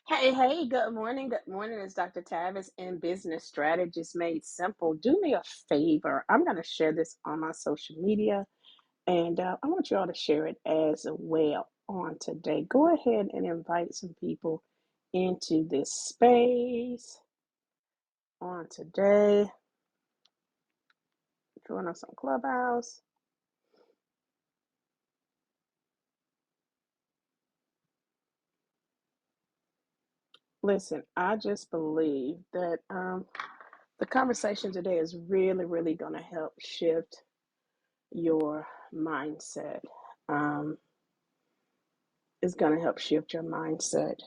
Hey, hey, good morning. Good morning. It's Dr. Tavis and Business Strategist Made Simple. Do me a favor. I'm going to share this on my social media, and I want you all to share it as well on today. Go ahead and invite some people into this space on today. Join us on Clubhouse. Listen, I just believe that the conversation today is really, really going to help shift your mindset. Um, it's going to help shift your mindset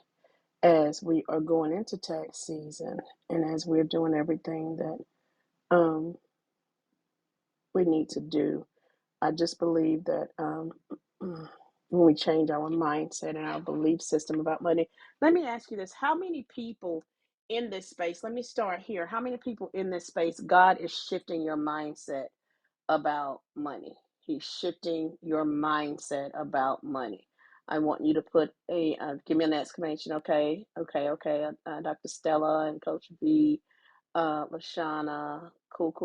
as we are going into tax season and as we're doing everything that we need to do. I just believe that when we change our mindset and our belief system about money, let me ask you this: how many people in this space? Let me start here. How many people in this space? God is shifting your mindset about money. He's shifting your mindset about money. I want you to put give me an exclamation. Okay, okay. Dr. Stella and Coach B, Lashana,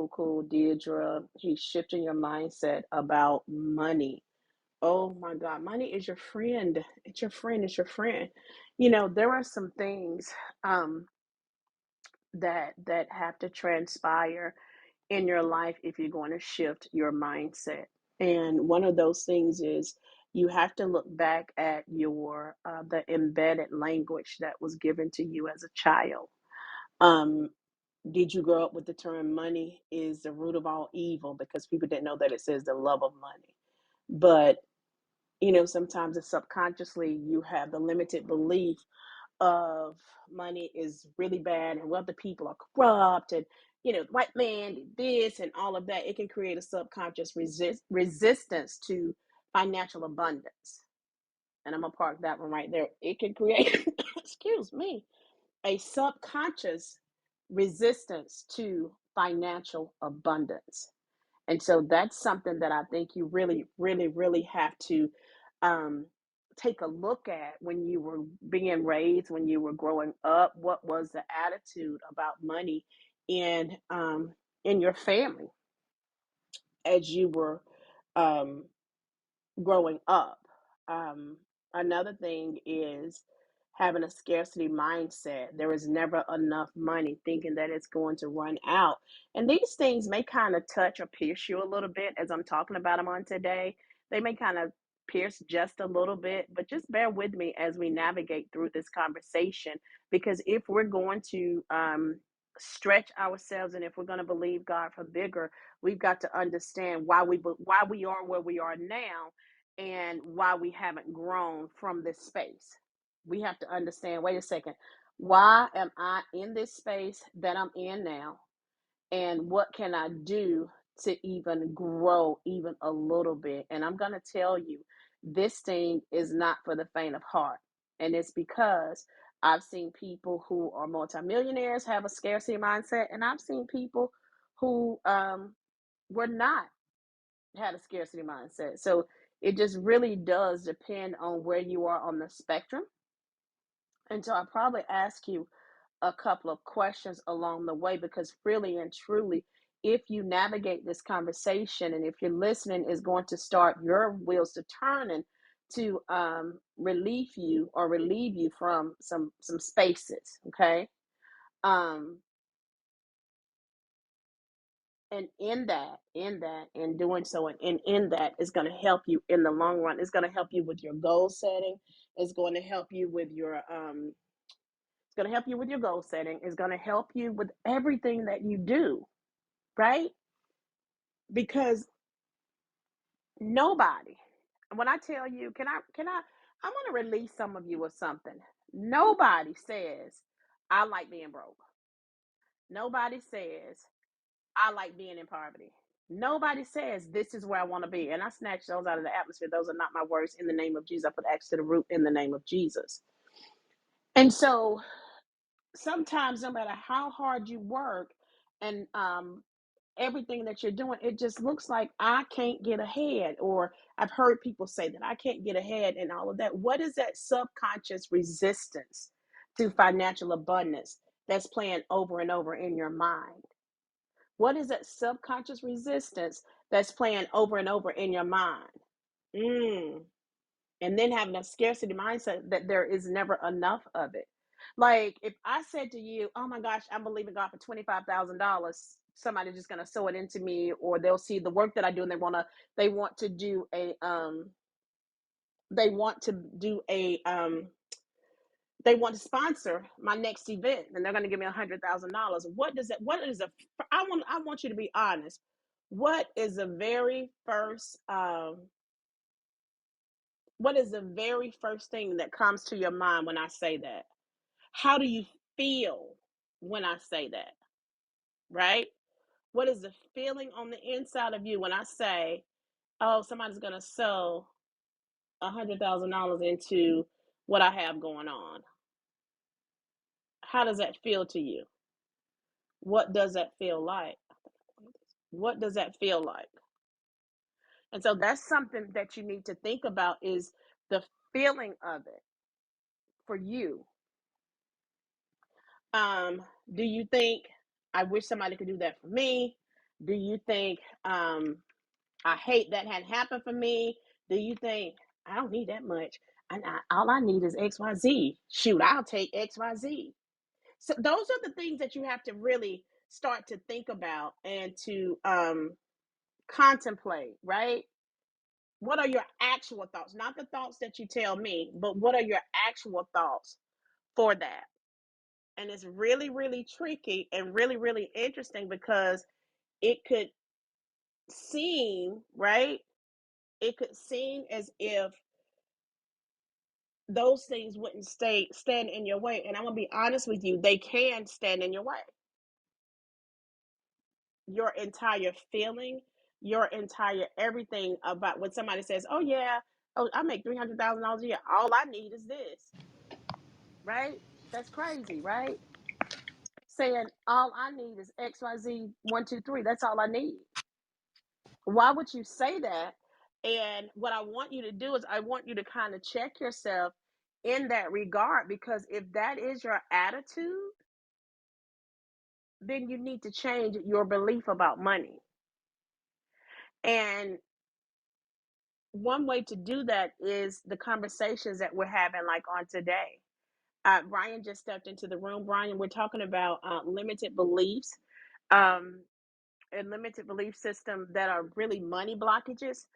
cool. Deirdre, he's shifting your mindset about money. Oh my God, money is your friend. It's your friend. It's your friend. You know, there are some things um, that have to transpire in your life if you're going to shift your mindset. And one of those things is you have to look back at your the embedded language that was given to you as a child. Um, did you grow up with the term money is the root of all evil? Because people didn't know that it says the love of money. But you know, sometimes it's subconsciously you have the limited belief of money is really bad and wealthy people are corrupt and you know the white man did this and all of that. It can create a subconscious resistance to financial abundance, and I'm gonna park that one right there. It can create excuse me, a subconscious resistance to financial abundance. And so that's something that I think you really have to um, take a look at when you were being raised, when you were growing up. What was the attitude about money in your family as you were um, growing up? Um, Another thing is having a scarcity mindset. There is never enough money, thinking that it's going to run out. And these things may kind of touch or pierce you a little bit as I'm talking about them on today. They may kind of pierce just a little bit, but just bear with me as we navigate through this conversation. Because if we're going to stretch ourselves and if we're going to believe God for bigger, we've got to understand why we are where we are now and why we haven't grown from this space. We have to understand, wait a second, why am I in this space that I'm in now? And what can I do to even grow even a little bit? And I'm going to tell you, this thing is not for the faint of heart. And it's because I've seen people who are multimillionaires have a scarcity mindset, and I've seen people who were not had a scarcity mindset. So it just really does depend on where you are on the spectrum. And so I'll probably ask you a couple of questions along the way because really and truly, if you navigate this conversation and if you're listening, is going to start your wheels to turning to relieve you from some spaces. Okay. Um, and in doing so and in that is going to help you in the long run. It's going to help you with your goal setting. It's going to help you with your it's going to help you with your goal setting. It's going to help you with everything that you do, right? Because nobody, when I tell you, I want to release some of you with something. Nobody says I like being broke. Nobody says I like being in poverty. Nobody says this is where I want to be. And I snatch those out of the atmosphere. Those are not my words. In the name of Jesus, I put X to the root in the name of Jesus. And so sometimes, no matter how hard you work and everything that you're doing, it just looks like I can't get ahead. Or I've heard people say that I can't get ahead and all of that. What is that subconscious resistance to financial abundance that's playing over and over in your mind? What is that subconscious resistance that's playing over and over in your mind? Mm. And then having a scarcity mindset that there is never enough of it. Like if I said to you, "Oh my gosh, I'm believing God for $25,000," somebody's just gonna sow it into me, or they'll see the work that I do and they want to do a they want to do a they want to sponsor my next event, and they're going to give me $100,000. What is a I want you to be honest. What is the very first what is the very first thing that comes to your mind when I say that? How do you feel when I say that? Right? What is the feeling on the inside of you when I say, "Oh, somebody's going to sow $100,000 into what I have going on"? How does that feel to you? What does that feel like? What does that feel like? And so that's something that you need to think about, is the feeling of it for you. Um, do you think, "I wish somebody could do that for me"? Do you think, "I hate that hadn't happened for me"? Do you think, "I don't need that much. All I need is XYZ. Shoot, I'll take XYZ." So those are the things that you have to really start to think about and to contemplate, right? What are your actual thoughts? Not the thoughts that you tell me, but what are your actual thoughts for that? And it's really, really tricky and really, really interesting, because it could seem, right? It could seem as if those things wouldn't stand in your way. And I'm gonna be honest with you, they can stand in your way. Your entire feeling, your entire everything about when somebody says, "Oh yeah, oh I make $300,000 a year. All I need is this." Right? That's crazy, right? Saying all I need is XYZ 1, 2, 3. That's all I need. Why would you say that? And what I want you to do is I want you to kind of check yourself in that regard, because if that is your attitude, then you need to change your belief about money. And one way to do that is the conversations that we're having, like on today. Brian just stepped into the room. Brian, we're talking about limited beliefs, um, and limited belief system that are really money blockages.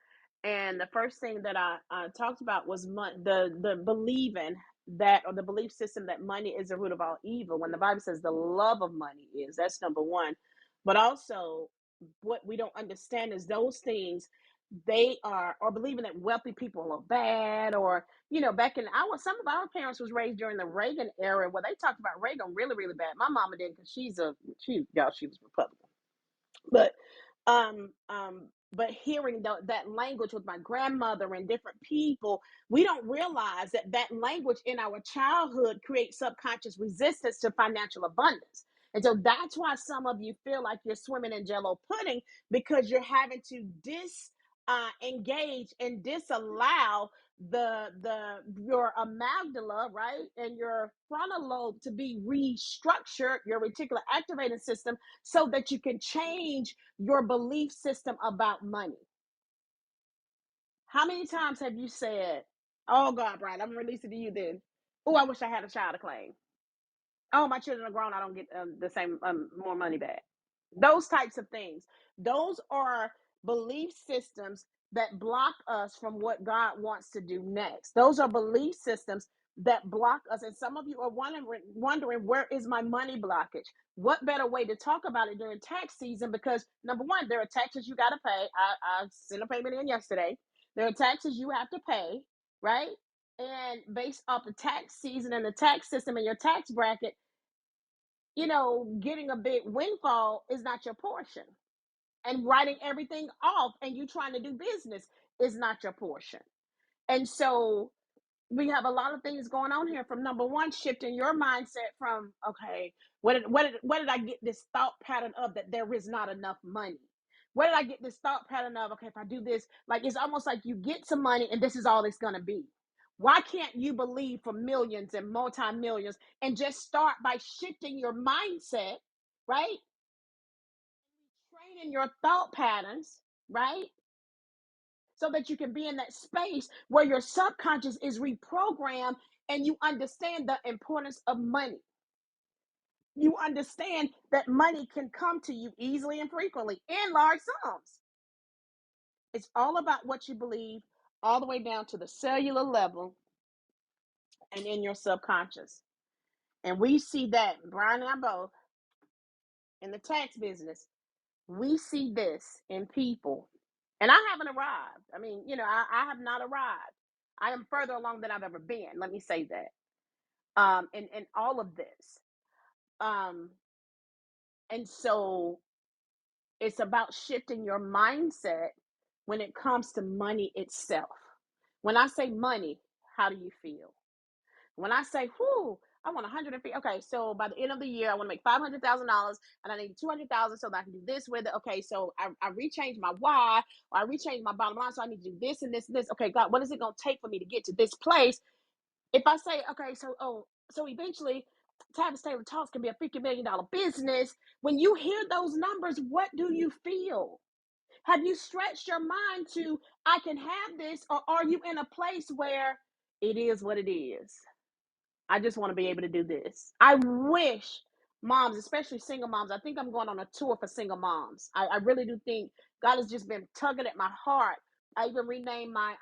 And the first thing that I talked about was the believing that, or the belief system that money is the root of all evil. When the Bible says the love of money is, that's number one. But also, what we don't understand is those things, they are, or believing that wealthy people are bad, or back in some of our parents was raised during the Reagan era, where they talked about Reagan really, really bad. My mama didn't, because she was Republican. But um um but hearing that language with my grandmother and different people, we don't realize that that language in our childhood creates subconscious resistance to financial abundance. And so that's why some of you feel like you're swimming in jello pudding, because you're having to engage and disallow your amygdala, right, and your frontal lobe to be restructured, your reticular activating system, so that you can change your belief system about money. How many times have you said, "Oh God, Brian, I'm releasing to you then. Oh, I wish I had a child to claim. Oh, my children are grown. I don't get the same more money back." Those types of things. Those are belief systems that block us from what God wants to do next. Those are belief systems that block us. And some of you are wondering, where is my money blockage? What better way to talk about it during tax season? Because number one, there are taxes you got to pay. I sent a payment in yesterday. There are taxes you have to pay, right? And based off the tax season and the tax system and your tax bracket, getting a big windfall is not your portion. And writing everything off and you trying to do business is not your portion. And so we have a lot of things going on here, from number one, shifting your mindset from, okay, where did I get this thought pattern of that there is not enough money? Where did I get this thought pattern of, okay, if I do this, like it's almost like you get some money and this is all it's gonna be. Why can't you believe for millions and multi-millions and just start by shifting your mindset, right? Training your thought patterns, right? So that you can be in that space where your subconscious is reprogrammed and you understand the importance of money. You understand that money can come to you easily and frequently in large sums. It's all about what you believe, all the way down to the cellular level and in your subconscious. And we see that, Brian and I both, in the tax business, we see this in people. And I haven't arrived. I mean, I have not arrived. I am further along than I've ever been. Let me say that. In all of this. Um, and so it's about shifting your mindset when it comes to money itself. When I say money, how do you feel? When I say, whoo, I want 150. Okay, so by the end of the year, I want to make $500,000 and I need 200,000 so that I can do this with it. Okay, so I rechange my why, or I rechange my bottom line. So I need to do this and this and this. Okay, God, what is it going to take for me to get to this place? If I say, okay, so eventually Tavis Taylor Talks can be a $50 million business. When you hear those numbers, what do you feel? Have you stretched your mind to, I can have this, or are you in a place where it is what it is? I just want to be able to do this. I wish moms, especially single moms, I think I'm going on a tour for single moms. I really do think God has just been tugging at my heart. I even renamed my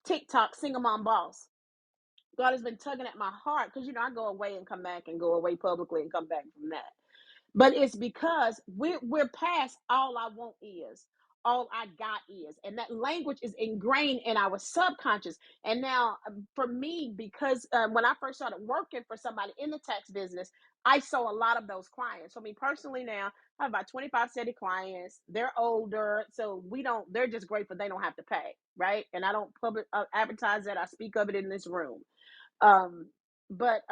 TikTok Single Mom Boss. God has been tugging at my heart because I go away and come back and go away publicly and come back from that. But it's because we're past all I want is, all I got is. And that language is ingrained in our subconscious. And now for me, because when I first started working for somebody in the tax business, I saw a lot of those clients. For me personally now, I have about 25 steady clients. They're older, so they're just grateful they don't have to pay, right? And I don't advertise that. I speak of it in this room. But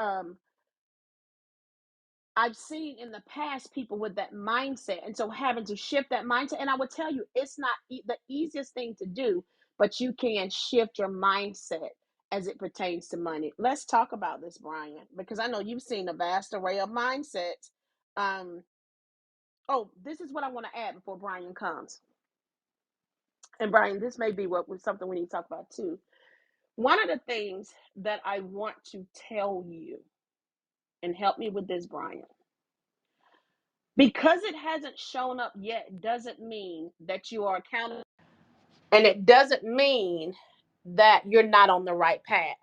I've seen in the past people with that mindset. And so having to shift that mindset, and I would tell you, it's not the easiest thing to do, but you can shift your mindset as it pertains to money. Let's talk about this, Brian, because I know you've seen a vast array of mindsets. This is what I want to add before Brian comes. And Brian, this may be something we need to talk about too. One of the things that I want to tell you, and help me with this, Brian, because it hasn't shown up yet doesn't mean that you are accountable. And it doesn't mean that you're not on the right path.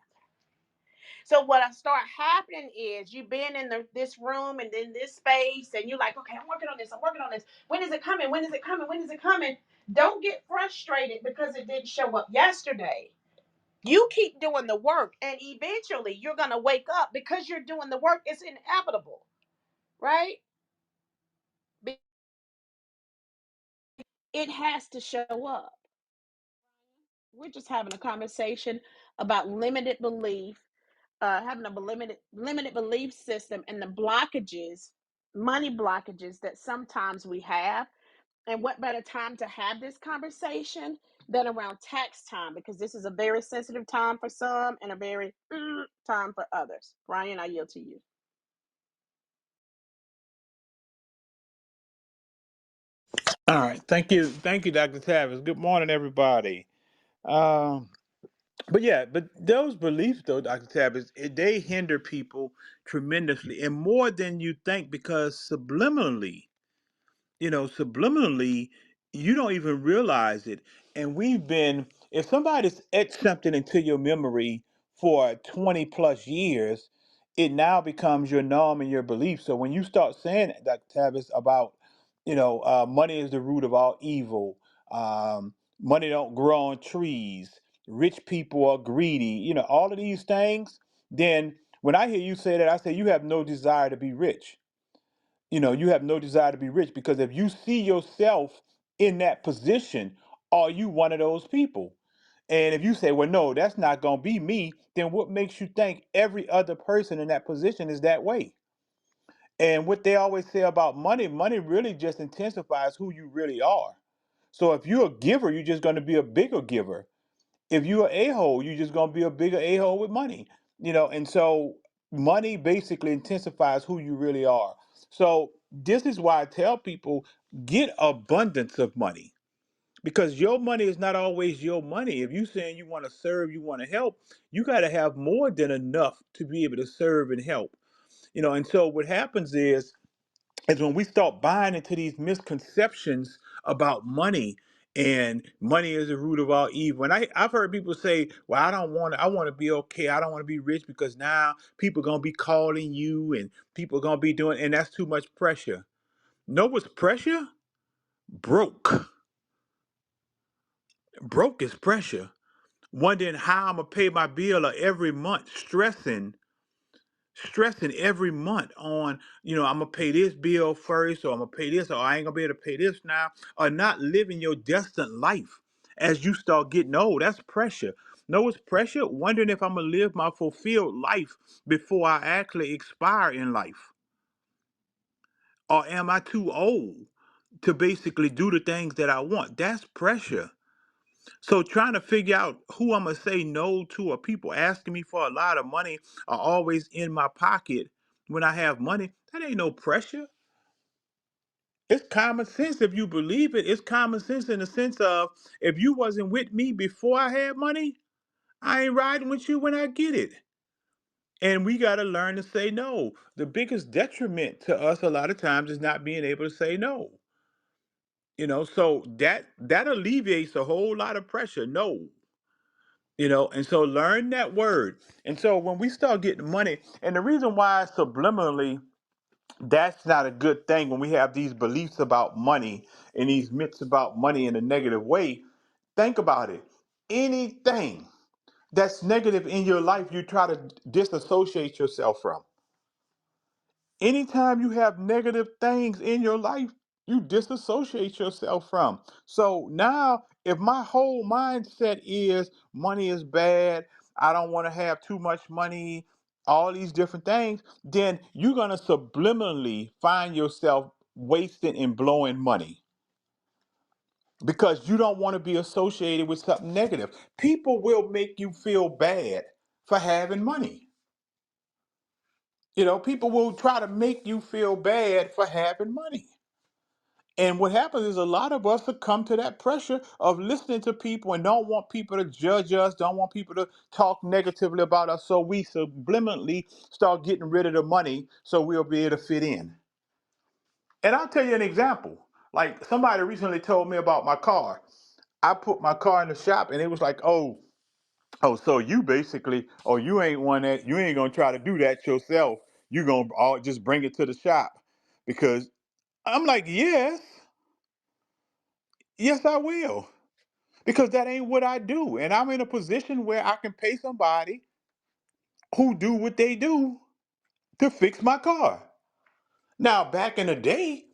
So what start happening is you being in this room and in this space, and you're like, okay, I'm working on this. I'm working on this. When is it coming? When is it coming? When is it coming? Don't get frustrated because it didn't show up yesterday. You keep doing the work, and eventually you're going to wake up because you're doing the work. It's inevitable, right? It has to show up. We're just having a conversation about limited belief, having a limited belief system, and the blockages, money blockages that sometimes we have. And what better time to have this conversation than around tax time, because this is a very sensitive time for some and a very time for others. Brian, I yield to you. All right. Thank you. Thank you, Dr. Tavis. Good morning, everybody. Um, but those beliefs, though, Dr. Tavis, they hinder people tremendously and more than you think because subliminally, you don't even realize it. And if somebody's etched something into your memory for 20 plus years, it now becomes your norm and your belief. So when you start saying, Dr. Tavis, about, money is the root of all evil, money don't grow on trees, rich people are greedy, all of these things, then when I hear you say that, I say you have no desire to be rich. You have no desire to be rich because if you see yourself in that position, are you one of those people? And if you say, well, no, that's not going to be me, then what makes you think every other person in that position is that way? And what they always say about money, money really just intensifies who you really are. So if you're a giver, you're just going to be a bigger giver. If you're an a-hole, you're just gonna be a bigger a-hole with money. And so money basically intensifies who you really are. So this is why I tell people, get abundance of money, because your money is not always your money. If you saying you want to serve, you want to help, you got to have more than enough to be able to serve and help. And so what happens is when we start buying into these misconceptions about money, and money is the root of all evil. And I've heard people say, well, I want to be okay. I don't want to be rich because now people are going to be calling you and people are going to be doing, and that's too much pressure. Know what's pressure? Broke. Broke is pressure. Wondering how I'm going to pay my bill or every month, stressing every month on, I'm gonna pay this bill first, or I'm gonna pay this, or I ain't gonna be able to pay this now, or not living your destined life as you start getting old. That's pressure. No, it's pressure. Wondering if I'm gonna live my fulfilled life before I actually expire in life, or am I too old to basically do the things that I want? That's pressure. So trying to figure out who I'm gonna say no to, or people asking me for a lot of money are always in my pocket when I have money. That ain't no pressure. It's common sense if you believe it. It's common sense in the sense of, if you wasn't with me before I had money, I ain't riding with you when I get it. And we gotta learn to say no. The biggest detriment to us a lot of times is not being able to say no. So that alleviates a whole lot of pressure. No. And so learn that word. And so when we start getting money, and the reason why subliminally that's not a good thing, when we have these beliefs about money and these myths about money in a negative way, think about it. Anything that's negative in your life, you try to disassociate yourself from. Anytime you have negative things in your life, you disassociate yourself from. So now, if my whole mindset is money is bad, I don't want to have too much money, all these different things, then you're going to subliminally find yourself wasting and blowing money because you don't want to be associated with something negative. People will make you feel bad for having money. People will try to make you feel bad for having money. And what happens is a lot of us succumb to that pressure of listening to people and don't want people to judge us, don't want people to talk negatively about us. So we subliminally start getting rid of the money so we'll be able to fit in. And I'll tell you an example. Like, somebody recently told me about my car. I put my car in the shop and it was like, so you basically, you ain't you ain't gonna try to do that yourself. You gonna just bring it to the shop. Because I'm like, yes, I will. Because that ain't what I do. And I'm in a position where I can pay somebody who do what they do to fix my car. Now, back in the day,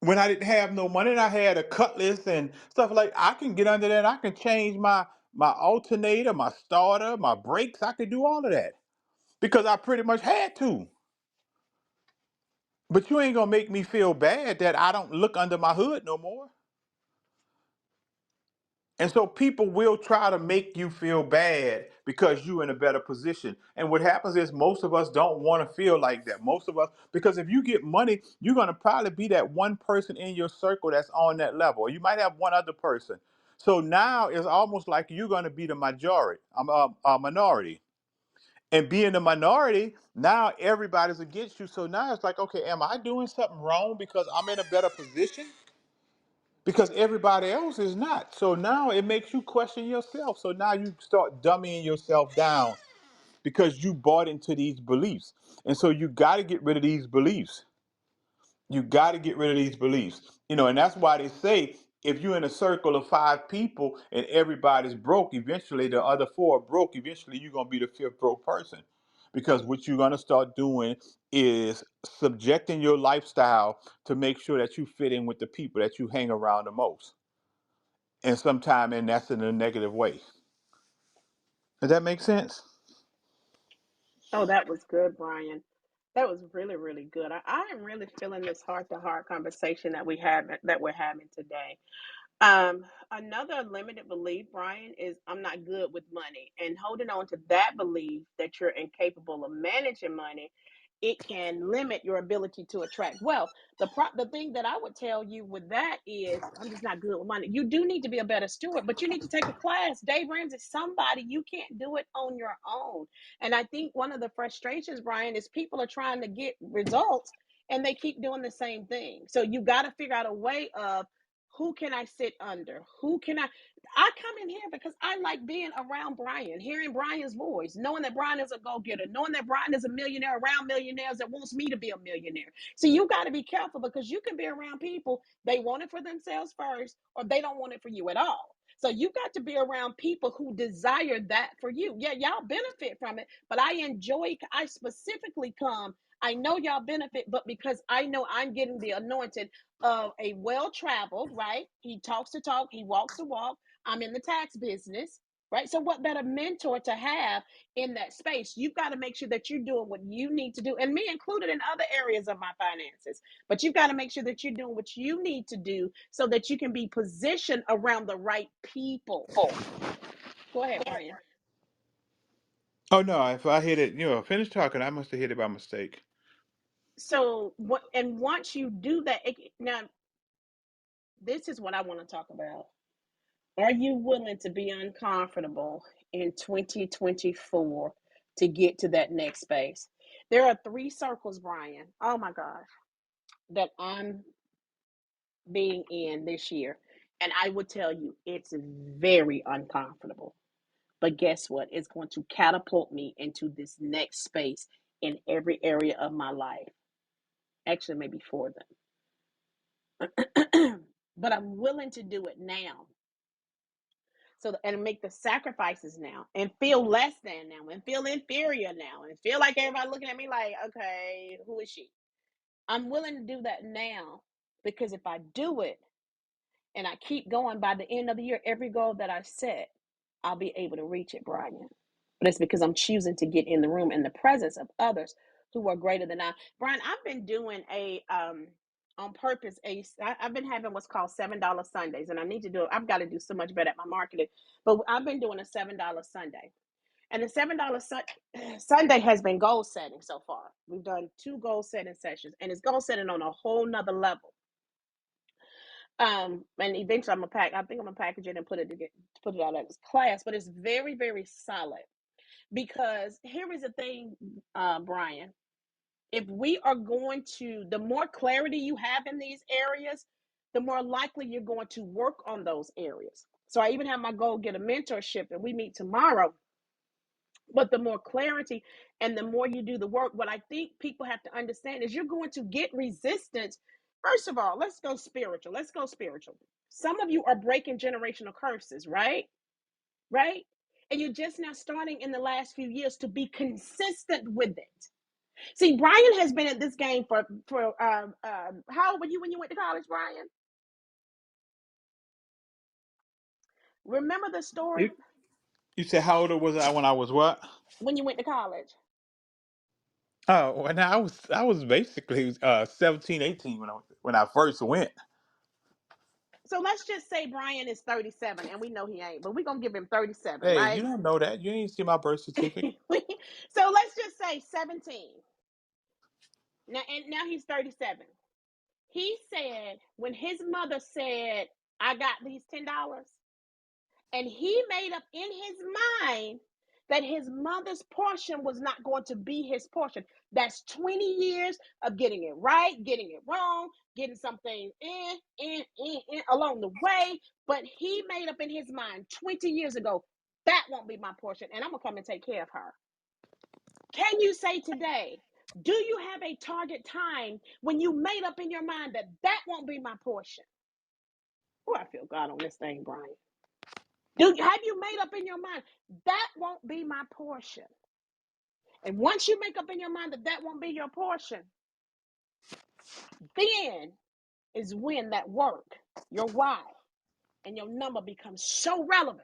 when I didn't have no money and I had a cutlass and stuff, like, I can get under that. I can change my alternator, my starter, my brakes. I could do all of that because I pretty much had to. But you ain't gonna make me feel bad that I don't look under my hood no more. And so people will try to make you feel bad because you're in a better position. And what happens is most of us don't want to feel like that. Most of us, because if you get money, you're going to probably be that one person in your circle that's on that level. Or you might have one other person. So now it's almost like you're going to be the majority, a minority. And being the minority, now everybody's against you. So now it's like, okay, am I doing something wrong because I'm in a better position? Because everybody else is not. So now it makes you question yourself. So now you start dummying yourself down because you bought into these beliefs. And so you got to get rid of these beliefs. You got to get rid of these beliefs. And that's why they say, if you're in a circle of 5 people and everybody's broke, eventually the other 4 are broke. Eventually you're going to be the 5th broke person. Because what you're going to start doing is subjecting your lifestyle to make sure that you fit in with the people that you hang around the most. And sometimes, and that's in a negative way. Does that make sense? Oh, that was good, Brian. That was really, really good. I am really feeling this heart to heart conversation that we're having today. Another limited belief, Brian, is I'm not good with money. And holding on to that belief that you're incapable of managing money, it can limit your ability to attract wealth. The thing that I would tell you with that is I'm just not good with money. You do need to be a better steward, but you need to take a class. Dave Ramsey is somebody, you can't do it on your own. And I think one of the frustrations, Brian, is people are trying to get results and they keep doing the same thing. So you got to figure out a way of who can I sit under? Who can I come in here because I like being around Brian, hearing Brian's voice, knowing that Brian is a go-getter, knowing that Brian is a millionaire around millionaires that wants me to be a millionaire. So you got to be careful because you can be around people, they want it for themselves first, or they don't want it for you at all. So you got to be around people who desire that for you. Yeah, y'all benefit from it, but I specifically come. I know y'all benefit, but because I know I'm getting the anointing of a well-traveled, right? He talks the talk, he walks the walk. I'm in the tax business, right? So what better mentor to have in that space? You've got to make sure that you're doing what you need to do, and me included in other areas of my finances. But you've got to make sure that you're doing what you need to do so that you can be positioned around the right people. Go ahead, Brian. Oh no, if I hit it, finish talking, I must have hit it by mistake. So what? And once you do that, now this is what I want to talk about. Are you willing to be uncomfortable in 2024 to get to that next space? There are 3 circles, Brian. Oh my gosh, that I'm being in this year. And I would tell you, it's very uncomfortable. But guess what? It's going to catapult me into this next space in every area of my life. Actually, maybe 4 of them. But I'm willing to do it now. So and make the sacrifices now and feel less than now and feel inferior now and feel like everybody looking at me like, okay, who is she? I'm willing to do that now because if I do it and I keep going by the end of the year, every goal that I set, I'll be able to reach it, Brian. But it's because I'm choosing to get in the room in the presence of others who are greater than I. Brian, I've been doing a on purpose. I've been having what's called $7 Sundays, and I need to do it. I've got to do so much better at my marketing, but I've been doing a $7 Sunday, and the Sunday has been goal setting so far. We've done 2 goal setting sessions, and it's goal setting on a whole nother level. And eventually I think I'm gonna package it and put it out as class, but it's very, very solid. Because here is the thing, Brian, if we are going to, the more clarity you have in these areas, the more likely you're going to work on those areas. So I even have my goal, get a mentorship, and we meet tomorrow. But the more clarity and the more you do the work, what I think people have to understand is you're going to get resistance. First of all, let's go spiritual. Let's go spiritual. Some of you are breaking generational curses, right? Right? And you're just now starting in the last few years to be consistent with it. See, Brian has been at this game for how old were you when you went to college, Brian? Remember the story You, you said how old was I when I was what? when you went to college? Oh, and I was basically 17, 18 when I first went. So let's just say Brian is 37, and we know he ain't, but we're gonna give him 37, Hey, you right? don't know that. You ain't see my birth certificate. So let's just say 17. Now he's 37. He said when his mother said, "I got these $10," and he made up in his mind that his mother's portion was not going to be his portion. That's 20 years of getting it right, getting it wrong, getting something in along the way. But he made up in his mind 20 years ago, that won't be my portion, and I'm going to come and take care of her. Can you say today, do you have a target time when you made up in your mind that that won't be my portion? Oh, I feel God on this thing, Brian. Have you made up in your mind that won't be my portion? And once you make up in your mind that that won't be your portion, then is when that work, your why, and your number becomes so relevant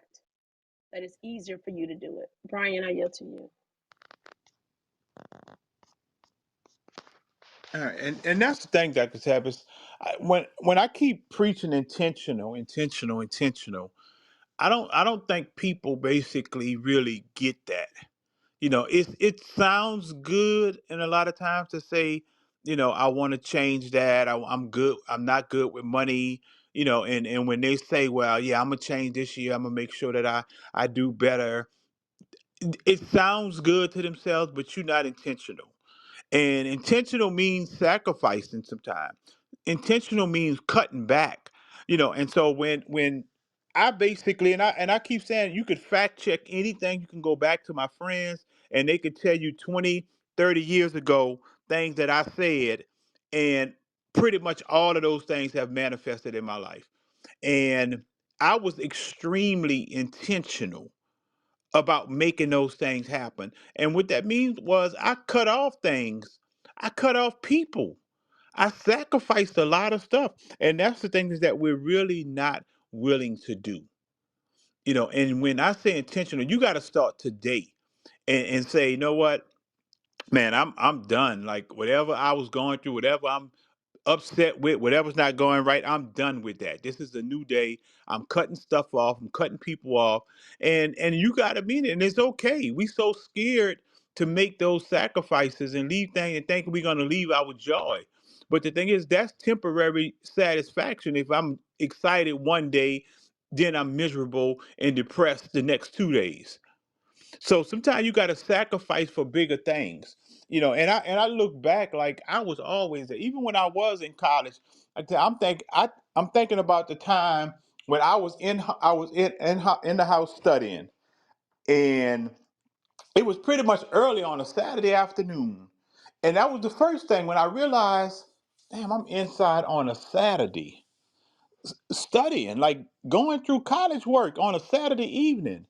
that it's easier for you to do it. Brian, I yield to you. And that's the thing, Dr. Tavis. When I keep preaching intentional, I don't think people basically really get that. It sounds good, and a lot of times to say, I want to change that. I'm good. I'm not good with money. And when they say, well, yeah, I'm gonna change this year. I'm gonna make sure that I do better. It sounds good to themselves, but you're not intentional. And intentional means sacrificing sometimes. Intentional means cutting back. And so when I basically and I keep saying you could fact check anything, you can go back to my friends and they could tell you 20, 30 years ago things that I said, and pretty much all of those things have manifested in my life. And I was extremely intentional about making those things happen. And what that means was I cut off things. I cut off people. I sacrificed a lot of stuff. And that's the thing is that we're really not willing to do. And when I say intentional, you got to start today and say, you know what, man, I'm done. Like whatever I was going through, whatever I'm upset with, whatever's not going right, I'm done with that. This is a new day. I'm cutting stuff off. I'm cutting people off. And you gotta mean it. And it's okay. We so scared to make those sacrifices and leave things and think we're gonna leave our joy. But the thing is, that's temporary satisfaction. If I'm excited one day, then I'm miserable and depressed the next 2 days. So sometimes you got to sacrifice for bigger things, And I look back like I was always there, even when I was in college. I'm thinking about the time when I was in the house studying, and it was pretty much early on a Saturday afternoon, and that was the first thing when I realized, damn, I'm inside on a Saturday studying, like going through college work on a Saturday evening.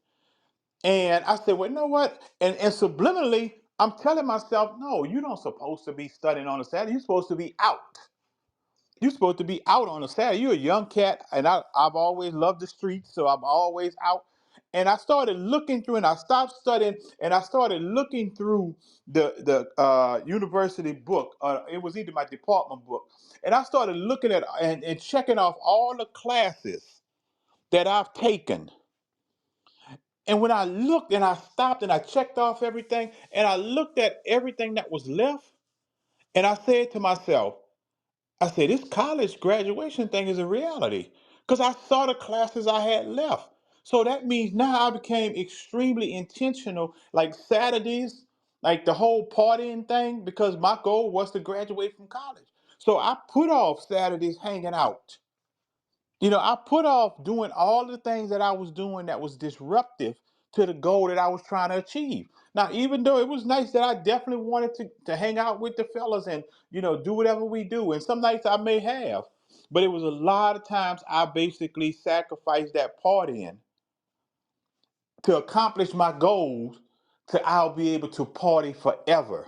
And I said, well, you know what? And subliminally, I'm telling myself, no, you don't supposed to be studying on a Saturday. You're supposed to be out. You're supposed to be out on a Saturday. You're a young cat, and I've always loved the streets, so I'm always out. And I started looking through, and I stopped studying, and I started looking through the university book. It was either my department book, and I started looking at and checking off all the classes that I've taken. And when I looked and I stopped and I checked off everything and I looked at everything that was left, and I said to myself, I said, this college graduation thing is a reality because I saw the classes I had left. So that means now I became extremely intentional, like Saturdays, like the whole partying thing, because my goal was to graduate from college. So I put off Saturdays hanging out. I put off doing all the things that I was doing that was disruptive to the goal that I was trying to achieve. Now, even though it was nice that I definitely wanted to hang out with the fellas and, do whatever we do. And some nights I may have, but it was a lot of times I basically sacrificed that partying to accomplish my goals to I'll be able to party forever.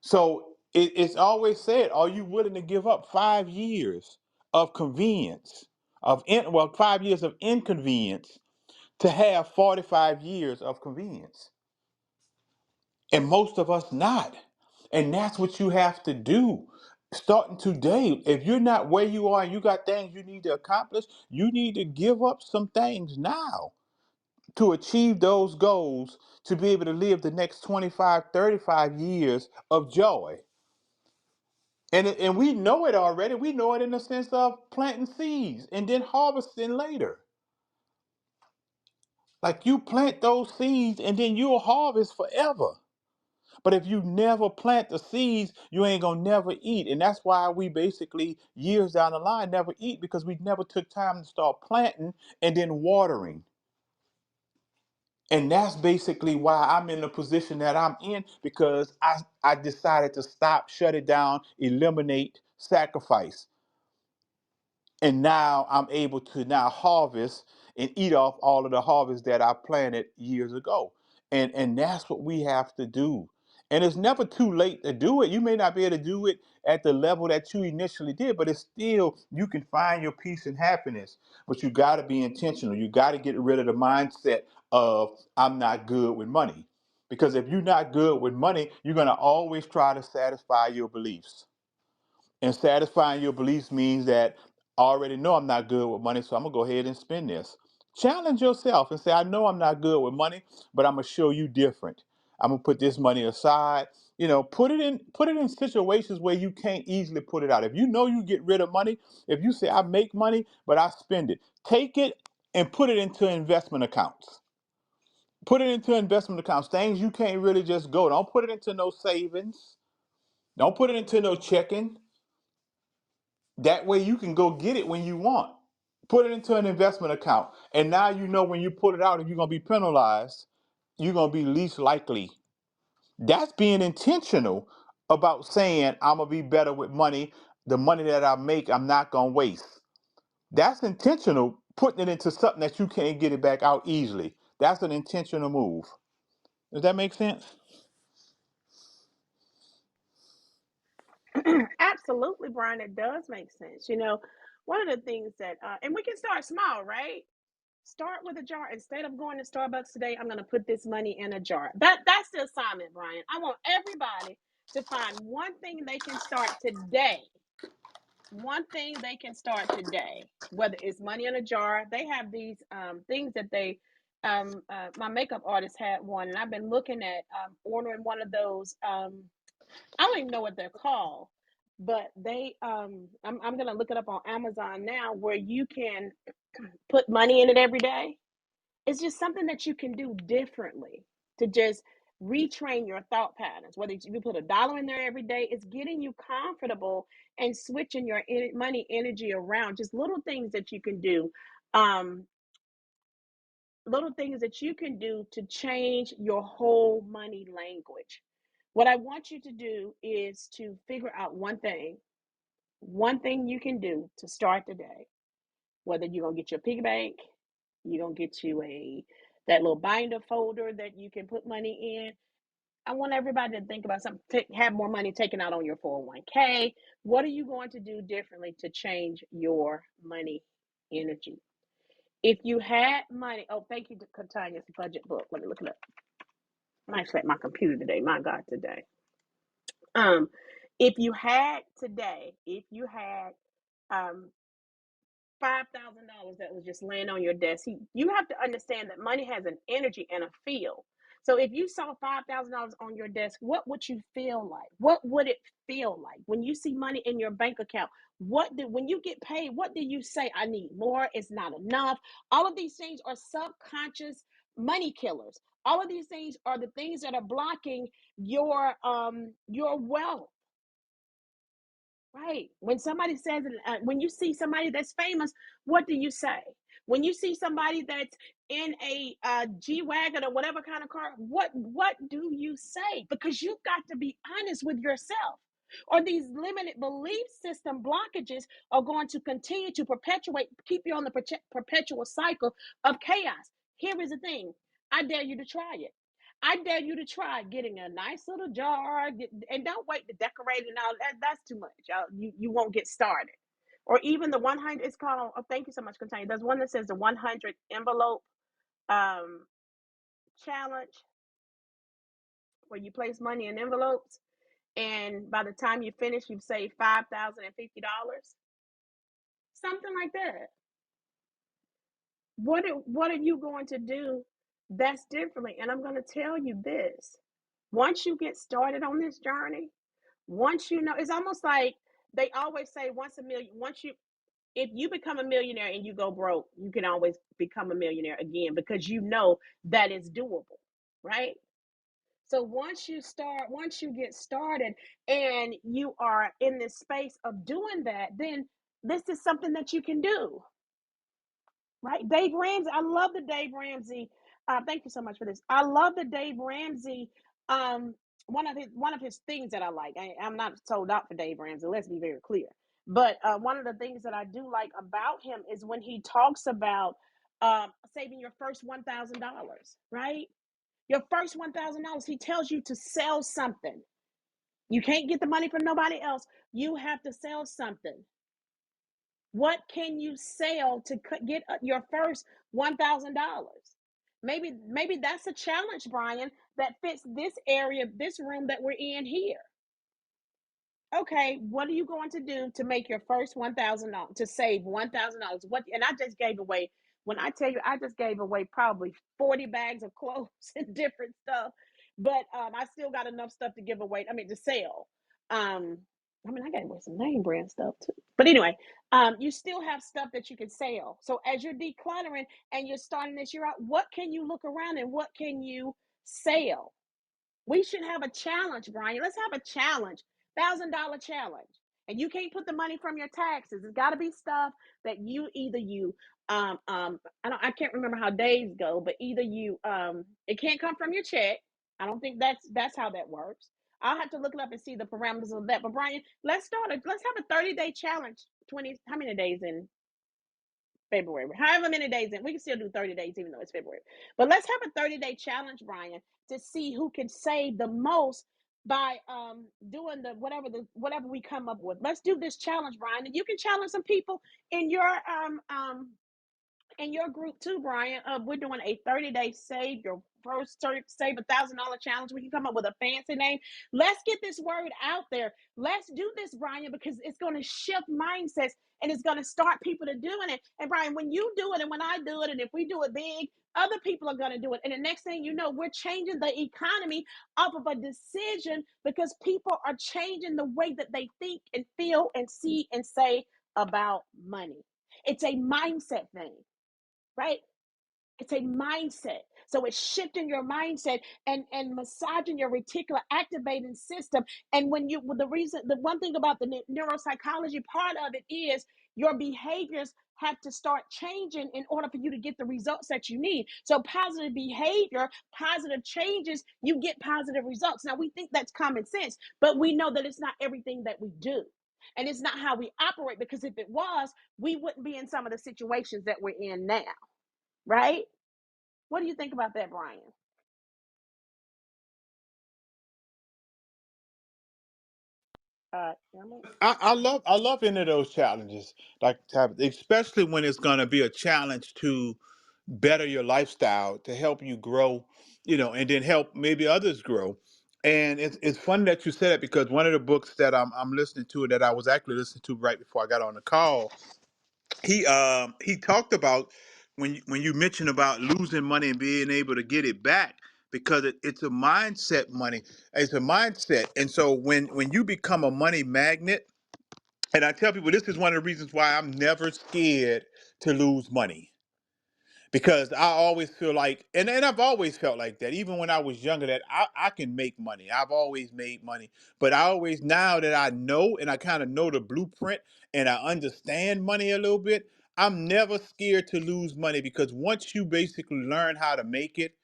So it's always said, are you willing to give up 5 years of convenience, 5 years of inconvenience to have 45 years of convenience? And most of us not. And that's what you have to do. Starting today, if you're not where you are and you got things you need to accomplish, you need to give up some things now to achieve those goals to be able to live the next 25, 35 years of joy. And we know it already. We know it in the sense of planting seeds and then harvesting later. Like you plant those seeds and then you'll harvest forever. But if you never plant the seeds, you ain't gonna never eat. And that's why we basically years down the line never eat because we never took time to start planting and then watering. And that's basically why I'm in the position that I'm in because I decided to stop, shut it down, eliminate, sacrifice. And now I'm able to now harvest and eat off all of the harvest that I planted years ago. And that's what we have to do. And it's never too late to do it. You may not be able to do it at the level that you initially did, but it's still you can find your peace and happiness. But you got to be intentional. You got to get rid of the mindset of I'm not good with money. Because if you're not good with money, you're going to always try to satisfy your beliefs. And satisfying your beliefs means that I already know I'm not good with money, so I'm gonna go ahead and spend this. Challenge yourself and say, I know I'm not good with money, but I'm gonna show you different. I'm gonna put this money aside. Put it in situations where you can't easily put it out. If you know you get rid of money, if you say I make money, but I spend it, take it and put it into investment accounts. Put it into investment accounts, things you can't really just go. Don't put it into no savings. Don't put it into no checking. That way you can go get it when you want. Put it into an investment account. And now you know when you pull it out, if you're going to be penalized, you're going to be least likely. That's being intentional about saying, I'm going to be better with money. The money that I make, I'm not going to waste. That's intentional, putting it into something that you can't get it back out easily. That's an intentional move. Does that make sense? Absolutely, Brian. It does make sense. One of the things that, and we can start small, right? Start with a jar. Instead of going to Starbucks today, I'm going to put this money in a jar. That's the assignment, Brian. I want everybody to find one thing they can start today. One thing they can start today, whether it's money in a jar. They have these things that they, my makeup artist had one, and I've been looking at ordering one of those. I don't even know what they're called, but I'm gonna look it up on Amazon now, where you can put money in it every day. It's just something that you can do differently to just retrain your thought patterns. Whether you put $1 in there every day, it's getting you comfortable and switching your money energy around. Just little things that you can do. Um, Little things that you can do to change your whole money language. What I want you to do is to figure out one thing you can do to start the day. Whether you're gonna get your piggy bank, you're gonna get you that little binder folder that you can put money in. I want everybody to think about something. Have more money taken out on your 401k. What are you going to do differently to change your money energy? If you had money, oh, thank you, Tanya's budget book. Let me look it up. I'm actually at my computer today. My God, today. Um, if you had um $5,000 that was just laying on your desk. You have to understand that money has an energy and a feel. So if you saw $5,000 on your desk, what would you feel like? What would it feel like when you see money in your bank account? When you get paid, what do you say? I need more. It's not enough. All of these things are subconscious money killers. All of these things are the things that are blocking your wealth. Right. When somebody says, when you see somebody that's famous, what do you say? When you see somebody that's in a G wagon or whatever kind of car, what do you say? Because you've got to be honest with yourself. Or these limited belief system blockages are going to continue to keep you on the perpetual cycle of chaos. Here is the thing. I dare you to try it. I dare you to try getting a nice little jar, and don't wait to decorate it and all that. That's too much. You won't get started. Or even the 100. It's called. Oh, thank you so much, Container. There's one that says the 100 envelope um, challenge, where you place money in envelopes, and by the time you finish, you've saved $5,050. Something like that. What are you going to do that's differently? And I'm going to tell you this. Once you get started on this journey, once you know, it's almost like they always say, if you become a millionaire and you go broke, you can always become a millionaire again, because you know that it's doable, right? So once you get started and you are in this space of doing that, then this is something that you can do, right? Dave Ramsey, I love the Dave Ramsey. Thank you so much for this. I love the Dave Ramsey. Um, one of his things that I like. I'm not sold out for Dave Ramsey. Let's be very clear. But one of the things that I do like about him is when he talks about saving your first $1,000, right? Your first $1,000. He tells you to sell something. You can't get the money from nobody else. You have to sell something. What can you sell to get your first $1,000? Maybe that's a challenge, Brian, that fits this area, this room that we're in here. Okay, what are you going to do to make your first $1,000 to save $1,000? What? And I just gave away. When I tell you, I just gave away probably 40 bags of clothes and different stuff, but I still got enough stuff to give away. I mean, to sell. Um, I mean, I gave away some name brand stuff too. But anyway, you still have stuff that you can sell. So as you're decluttering and you're starting this year out, what can you look around and what can you sell? We should have a challenge, Brian. Let's have a challenge, $1,000 challenge. And you can't put the money from your taxes. It's got to be stuff that you I can't remember how days go, but either it can't come from your check. I don't think that's how that works. I'll have to look it up and see the parameters of that. But Brian, let's have a 30-day challenge. 20 how many days in February? However many days in, we can still do 30 days even though it's February. But let's have a 30-day challenge, Brian, to see who can save the most by doing whatever we come up with. Let's do this challenge, Brian, and you can challenge some people in your in your group too, Brian. We're doing a 30-day save your first save $1,000 challenge. We can come up with a fancy name. Let's get this word out there. Let's do this, Brian, because it's going to shift mindsets and it's going to start people to doing it. And Brian, when you do it and when I do it, and if we do it big, other people are going to do it. And the next thing you know, we're changing the economy off of a decision because people are changing the way that they think and feel and see and say about money. It's a mindset thing, right? It's a mindset. So it's shifting your mindset and massaging your reticular activating system. And when you, well, the one thing about the neuropsychology part of it is your behaviors have to start changing in order for you to get the results that you need. So positive behavior, positive changes, you get positive results. Now we think that's common sense, but we know that it's not everything that we do. And it's not how we operate, because if it was, we wouldn't be in some of the situations that we're in now, right? What do you think about that, Brian? Emma? I love any of those challenges, like especially when it's going to be a challenge to better your lifestyle, to help you grow, and then help maybe others grow. And it's funny that you said it, because one of the books that I'm listening to, that I was actually listening to right before I got on the call, he talked about when you mentioned about losing money and being able to get it back, because it's a mindset. Money, it's a mindset. And so when you become a money magnet, and I tell people, this is one of the reasons why I'm never scared to lose money, because I always feel like, and I've always felt like that, even when I was younger, that I can make money. I've always made money. But I always, now that I know and I kind of know the blueprint and I understand money a little bit, I'm never scared to lose money, because once you basically learn how to make it,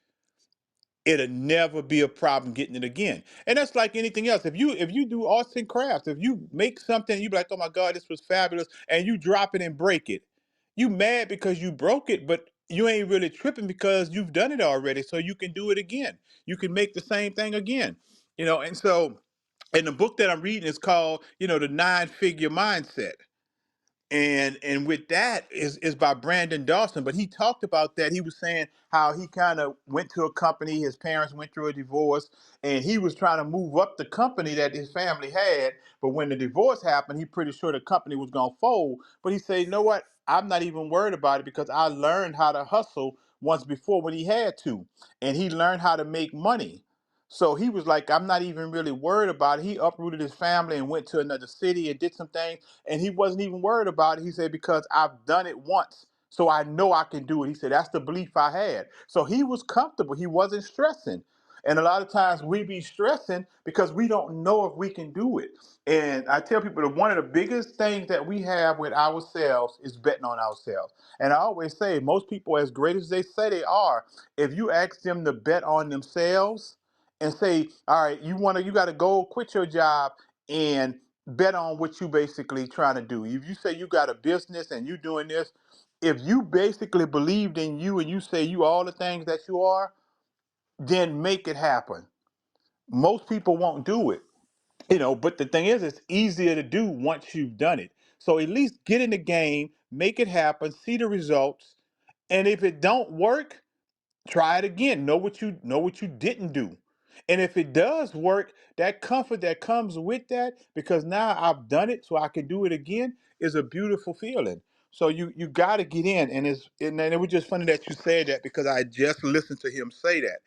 it'll never be a problem getting it again. And that's like anything else. If you do arts and crafts, if you make something, you be like, oh my God, this was fabulous, and you drop it and break it, you mad because you broke it, but you ain't really tripping because you've done it already, so you can do it again. You can make the same thing again. And so, and the book that I'm reading is called, the 9-figure mindset. And with that is by Brandon Dawson. But he talked about that. He was saying how he kind of went to a company. His parents went through a divorce, and he was trying to move up the company that his family had. But when the divorce happened, he pretty sure the company was gonna fold. But he said, you know what? I'm not even worried about it, because I learned how to hustle once before when he had to, and he learned how to make money. So he was like, I'm not even really worried about it. He uprooted his family and went to another city and did some things, and he wasn't even worried about it. He said, because I've done it once, so I know I can do it. He said, that's the belief I had. So he was comfortable. He wasn't stressing. And a lot of times we be stressing because we don't know if we can do it. And I tell people that one of the biggest things that we have with ourselves is betting on ourselves. And I always say, most people, as great as they say they are, if you ask them to bet on themselves and say, all right, you got to go quit your job and bet on what you basically trying to do. If you say you got a business and you doing this, if you basically believed in you and you say you all the things that you are, then make it happen. Most people won't do it, but the thing is, it's easier to do once you've done it. So at least get in the game, make it happen, see the results, and if it don't work, try it again. Know what you didn't do. And if it does work, that comfort that comes with that, because now I've done it so I can do it again, is a beautiful feeling. So you got to get in, and it was just funny that you said that because I just listened to him say that.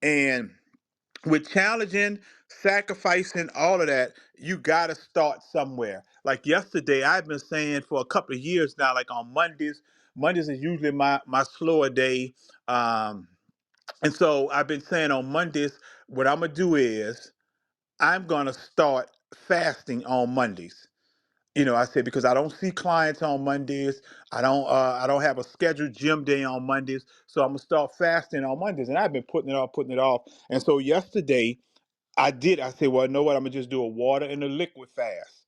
And with challenging, sacrificing, all of that, you got to start somewhere. Like yesterday, I've been saying for a couple of years now, like on Mondays. Mondays is usually my slower day. Um, and so I've been saying on Mondays, what I'm gonna do is I'm gonna start fasting on Mondays. I said because I don't see clients on Mondays. I don't have a scheduled gym day on Mondays. So I'm gonna start fasting on Mondays. And I've been putting it off. And so yesterday I did. I said, well, you know what? I'm gonna just do a water and a liquid fast.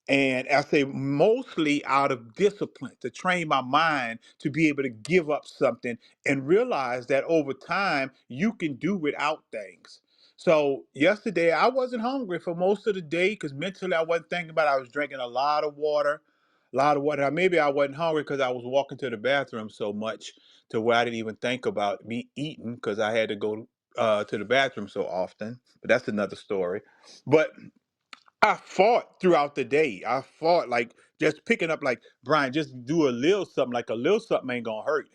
And I say mostly out of discipline to train my mind to be able to give up something and realize that over time you can do without things. So yesterday I wasn't hungry for most of the day because mentally I wasn't thinking about it. I was drinking a lot of water, a lot of water. Maybe I wasn't hungry because I was walking to the bathroom so much to where I didn't even think about me eating because I had to go to the bathroom so often. But that's another story. But I fought throughout the day. I fought like just picking up like Brian, just do a little something. Like a little something ain't gonna hurt.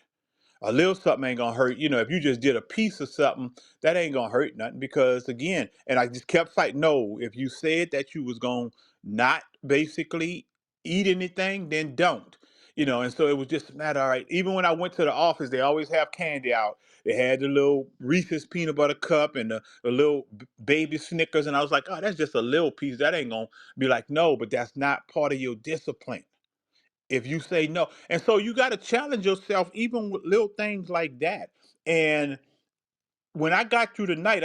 A little something ain't gonna hurt. If you just did a piece of something, that ain't gonna hurt nothing because again, and I just kept fighting. No, if you said that you was gonna not basically eat anything, then don't. And so it was just a matter, all right. Even when I went to the office, they always have candy out. They had the little Reese's peanut butter cup and the little baby Snickers, and I was like, oh, that's just a little piece. That ain't gonna be like, no, but that's not part of your discipline if you say no. And so you got to challenge yourself even with little things like that. And when I got through the night,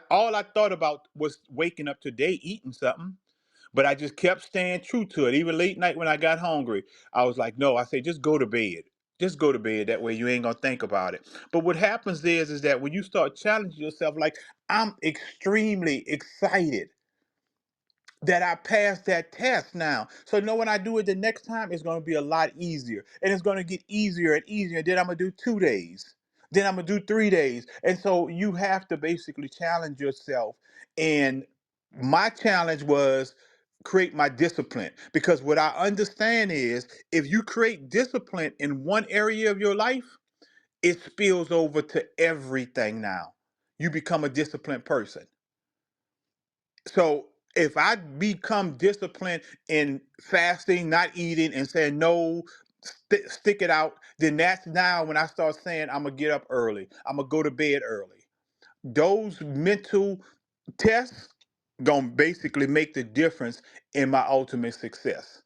all I thought about was waking up today, eating something. But I just kept staying true to it. Even late night when I got hungry, I was like, no, I say, just go to bed. Just go to bed. That way you ain't gonna think about it. But what happens is that when you start challenging yourself, like I'm extremely excited that I passed that test now. So when I do it the next time, it's going to be a lot easier. And it's going to get easier and easier. Then I'm going to do 2 days. Then I'm going to do 3 days. And so you have to basically challenge yourself. And my challenge was create my discipline. Because what I understand is if you create discipline in one area of your life, it spills over to everything now. You become a disciplined person. So if I become disciplined in fasting, not eating, and saying no, stick it out, then that's now when I start saying I'm gonna get up early, I'm gonna go to bed early. Those mental tests gonna basically make the difference in my ultimate success.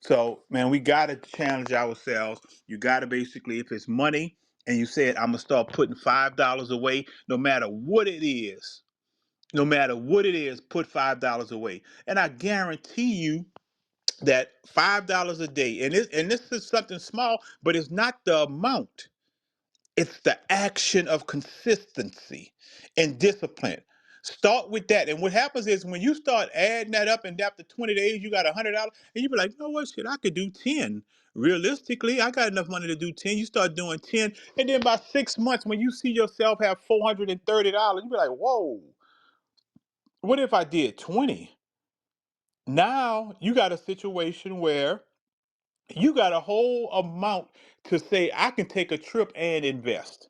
So man, we gotta challenge ourselves. You gotta basically, if it's money, and you said I'm gonna start putting $5 away, no matter what it is. No matter what it is, put $5 away. And I guarantee you that $5 a day, and this is something small, but it's not the amount. It's the action of consistency and discipline. Start with that. And what happens is when you start adding that up and after 20 days, you got $100, and you be like, you know what, shit, I could do 10. Realistically, I got enough money to do 10. You start doing 10. And then by 6 months, when you see yourself have $430, you be like, whoa, what if I did 20? Now you got a situation where you got a whole amount to say, I can take a trip and invest.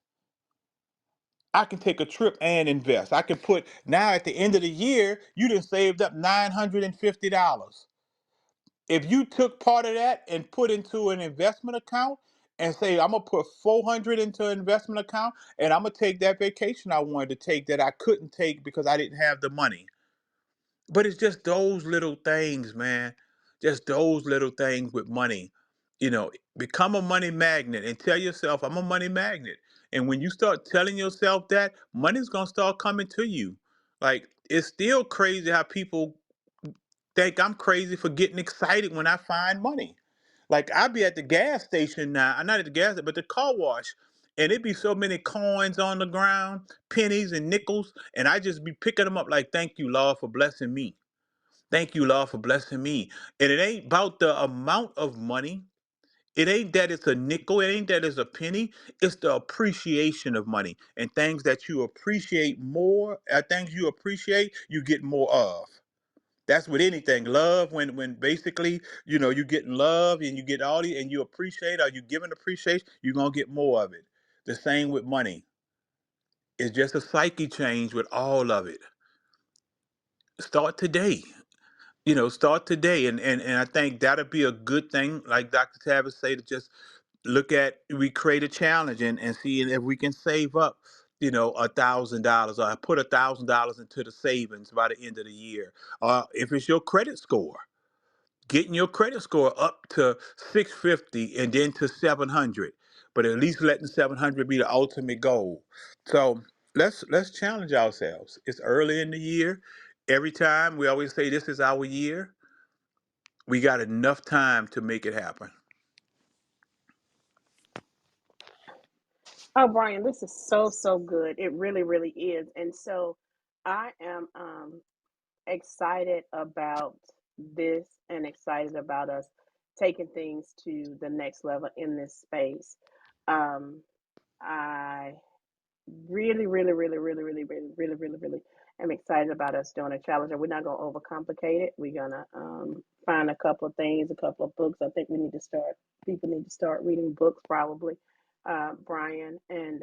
I can take a trip and invest. I can put now at the end of the year, you done saved up $950. If you took part of that and put into an investment account and say, I'm gonna put 400 into an investment account and I'm gonna take that vacation I wanted to take that I couldn't take because I didn't have the money. But it's just those little things, man. Just those little things with money. Become a money magnet and tell yourself, I'm a money magnet. And when you start telling yourself that, money's gonna start coming to you. Like it's still crazy how people think I'm crazy for getting excited when I find money. Like I be at the gas station now. I'm not at the gas station, but the car wash. And it be so many coins on the ground, pennies and nickels, and I just be picking them up like, thank you, Lord, for blessing me. Thank you, Lord, for blessing me. And it ain't about the amount of money. It ain't that it's a nickel, it ain't that it's a penny. It's the appreciation of money. And things that you appreciate more, things you appreciate, you get more of. That's with anything. Love, when basically, you get love and you get all the and you appreciate, or you giving appreciation, you're gonna get more of it. The same with money. It's just a psyche change with all of it. Start today. Start today, and I think that'll be a good thing, like Dr. Tavis say, to just we create a challenge and see if we can save up, $1,000, or put $1,000 into the savings by the end of the year. Or if it's your credit score, getting your credit score up to 650 and then to 700, but at least letting 700 be the ultimate goal. So let's challenge ourselves. It's early in the year. Every time we always say this is our year, we got enough time to make it happen. Oh, Brian, this is so, so good. It really, really is. And so I am excited about this and excited about us taking things to the next level in this space. Um, I really, really, really, really, really, really, really, really, really am excited about us doing a challenge. And we're not going to overcomplicate it. We're going to find a couple of things, a couple of books. I think people need to start reading books probably, Brian. And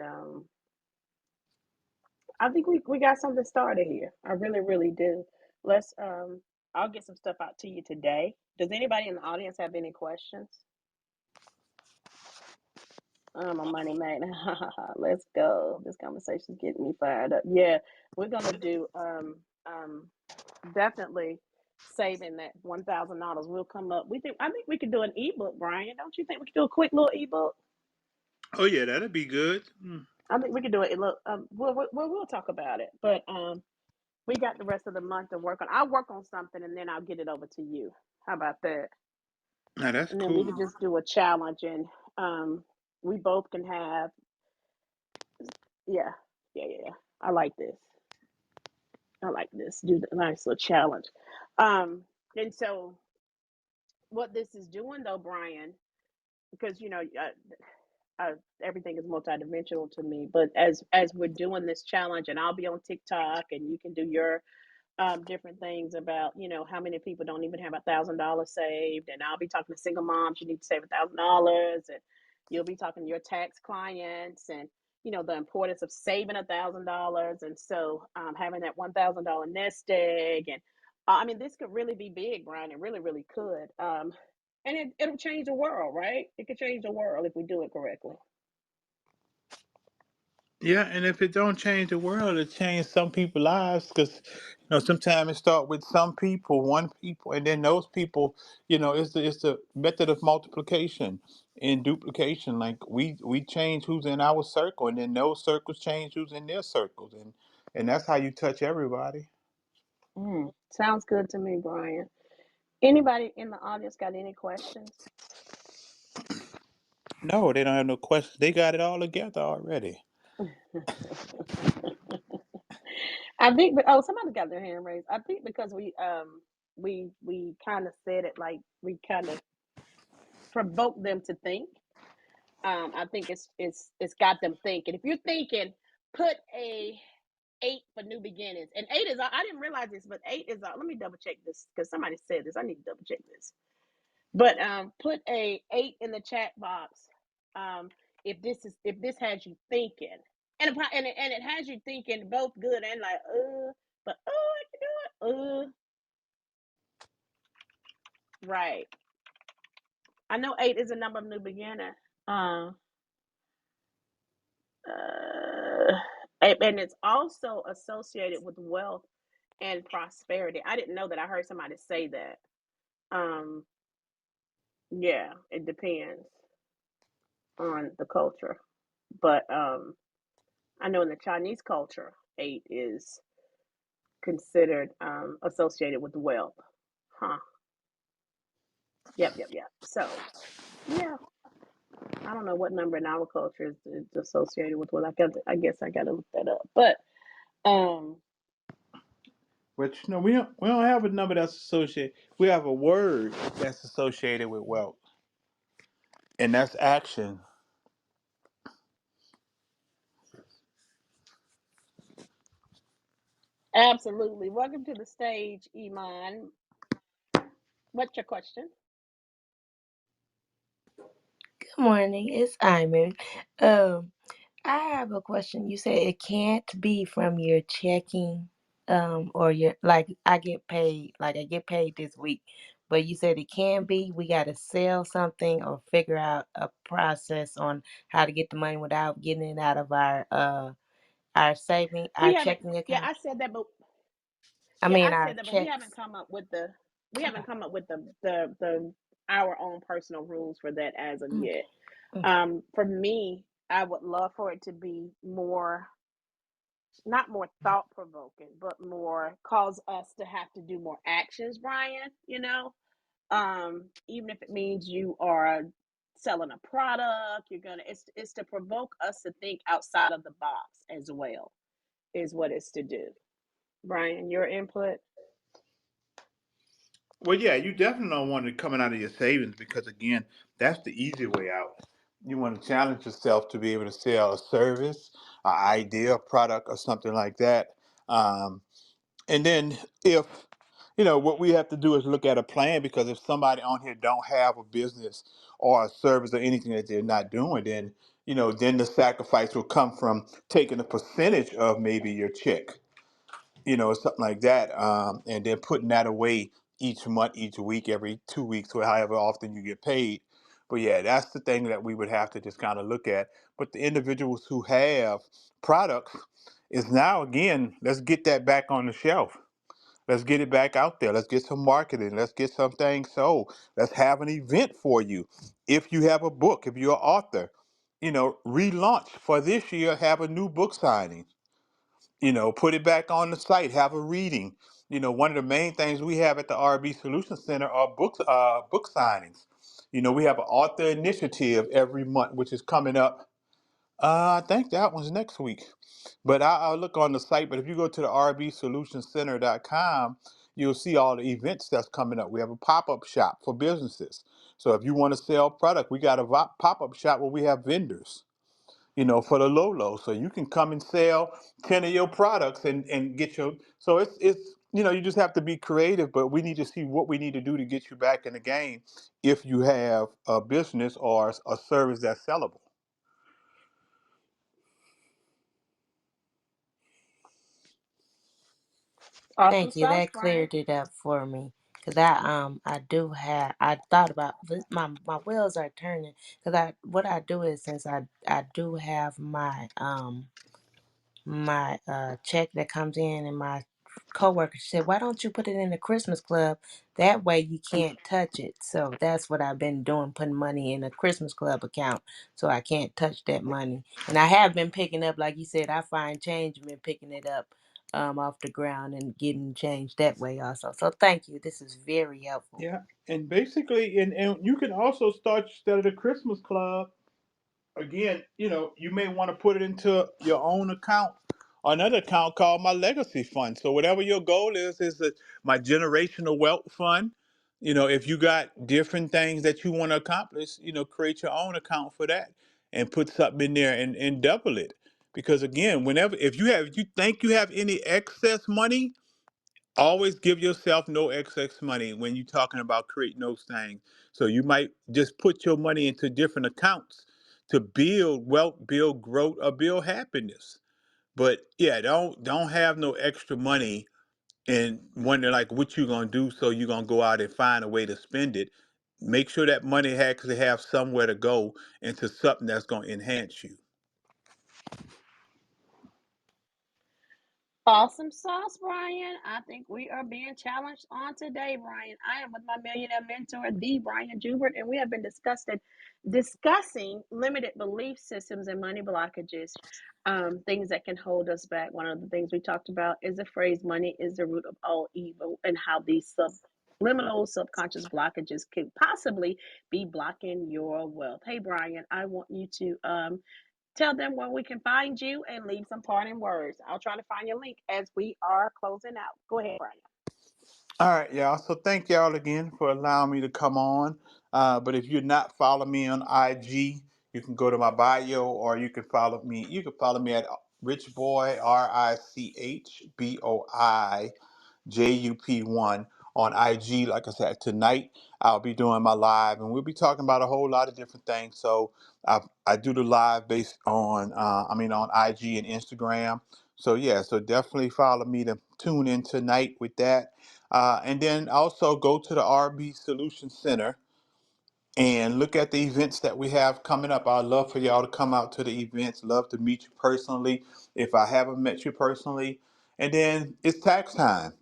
I think we got something started here. I really, really do. Let's I'll get some stuff out to you today. Does anybody in the audience have any questions? I'm a money magnet. Let's go. This conversation's getting me fired up. Yeah, we're gonna do definitely saving that $1,000. We'll come up. I think we could do an ebook, Brian. Don't you think we could do a quick little ebook? Oh yeah, that'd be good. I think we could do it. Look, we'll talk about it. But we got the rest of the month to work on. I'll work on something and then I'll get it over to you. How about that? Now that's And then we cool. could just do a challenge and we both can have yeah, yeah. I like this. I like this. Do the nice little challenge. Um, and so what this is doing though, Brian, because everything is multidimensional to me. But as we're doing this challenge, and I'll be on TikTok, and you can do your different things about how many people don't even have $1,000 saved, and I'll be talking to single moms. You need to save $1,000, and you'll be talking to your tax clients, and the importance of saving $1,000, and so having that $1,000 nest egg, and I mean this could really be big, Brian. It really, really could, and it'll change the world, right? It could change the world if we do it correctly. Yeah, and if it don't change the world, it change some people's lives. Because sometimes it start with some people, one people, and then those people, it's the method of multiplication and duplication. Like we change who's in our circle, and then those circles change who's in their circles, and that's how you touch everybody. Sounds good to me, Brian. Anybody in the audience got any questions? No, they don't have no questions. They got it all together already. I think, but oh, somebody got their hand raised. I think because we kind of said it like we kind of provoked them to think. I think it's got them thinking. If you're thinking, put a 8 for new beginnings, and 8 is I didn't realize this, but 8 is let me double check this because somebody said this. I need to double check this. But put a 8 in the chat box. Um, if this has you thinking, and it has you thinking both good and like but I can do it right. I know 8 is a number of new beginning. Uh, and it's also associated with wealth and prosperity. I didn't know that. I heard somebody say that. Um, yeah, it depends on the culture, but I know in the Chinese culture, 8 is considered associated with wealth. Huh. Yep. So, yeah, I don't know what number in our culture is associated with wealth. I guess I got to look that up. But um, But we don't have a number that's associated. We have a word that's associated with wealth. And that's action. Absolutely. Welcome to the stage, Iman. What's your question? Good morning, it's Iman. Um, I have a question. You said it can't be from your checking, or your like I get paid this week, but you said it can be. We got to sell something or figure out a process on how to get the money without getting it out of our We haven't, checking yeah, account. I said that, but I yeah, mean I our said that, but checks. we Okay. haven't come up with the our own personal rules for that as of Okay. yet. Okay. For me, I would love for it to be more, not more thought provoking, but more cause us to have to do more actions, Brian. Even if it means you are selling a product, you're gonna it's to provoke us to think outside of the box as well, is what it's to do. Brian, your input. Well, yeah, you definitely don't want it coming out of your savings because, again, that's the easy way out. You want to challenge yourself to be able to sell a service, an idea, a product, or something like that. Um, and then if what we have to do is look at a plan, because if somebody on here don't have a business or a service or anything that they're not doing, then then the sacrifice will come from taking a percentage of maybe your check, or something like that, and then putting that away each month, each week, every 2 weeks, or however often you get paid. But yeah, that's the thing that we would have to just kind of look at. But the individuals who have products is now, again, let's get that back on the shelf. Let's get it back out there. Let's get some marketing. Let's get some things sold. Let's have an event for you. If you have a book, if you're an author, relaunch for this year, have a new book signing, put it back on the site, have a reading. One of the main things we have at the RB Solution Center are book signings. We have an author initiative every month, which is coming up. I think that one's next week, but I'll look on the site. But if you go to the rbsolutioncenter.com, you'll see all the events that's coming up. We have a pop-up shop for businesses. So if you want to sell product, we got a pop-up shop where we have vendors, for the low low. So you can come and sell 10 of your products and get your, so it's you just have to be creative, but we need to see what we need to do to get you back in the game if you have a business or a service that's sellable. Awesome Thank you. sauce, That Brian. cleared it up for me. Cause I thought about my wheels are turning. Cause what I do is, since I do have my check that comes in, and my coworker said, why don't you put it in the Christmas club? That way you can't touch it. So that's what I've been doing, putting money in a Christmas club account so I can't touch that money. And I have been picking up, like you said, I find change and been picking it up off the ground and getting change that way also. So thank you. This is very helpful. Yeah, and basically, and you can also start instead of the Christmas club. Again, you may want to put it into your own account, another account called my legacy fund. So whatever your goal is that my generational wealth fund. If you got different things that you want to accomplish, create your own account for that and put something in there and double it. Because again, whenever if you think you have any excess money, always give yourself no excess money when you're talking about creating those things. So you might just put your money into different accounts to build wealth, build growth, or build happiness. But yeah, don't have no extra money and wonder like what you're gonna do. So you're gonna go out and find a way to spend it. Make sure that money actually have somewhere to go into something that's gonna enhance you. Awesome sauce, Brian. I think we are being challenged on today, Brian. I am with my millionaire mentor, the Brian Jubert, and we have been discussing limited belief systems and money blockages, things that can hold us back. One of the things we talked about is the phrase "money is the root of all evil," and how these subliminal, subconscious blockages could possibly be blocking your wealth. Hey, Brian, I want you to tell them where we can find you and leave some parting words. I'll try to find your link as we are closing out. Go ahead, Brian. All right, y'all. So thank y'all again for allowing me to come on. But if you're not following me on IG, you can go to my bio, or you can follow me. You can follow me at Rich Boy, RICHBOIJUP1 on IG. Like I said, tonight I'll be doing my live, and we'll be talking about a whole lot of different things. So I do the live based on, on IG and Instagram. So yeah, so definitely follow me to tune in tonight with that. And then also go to the RB Solution Center and look at the events that we have coming up. I'd love for y'all to come out to the events. Love to meet you personally if I haven't met you personally. And then it's tax time.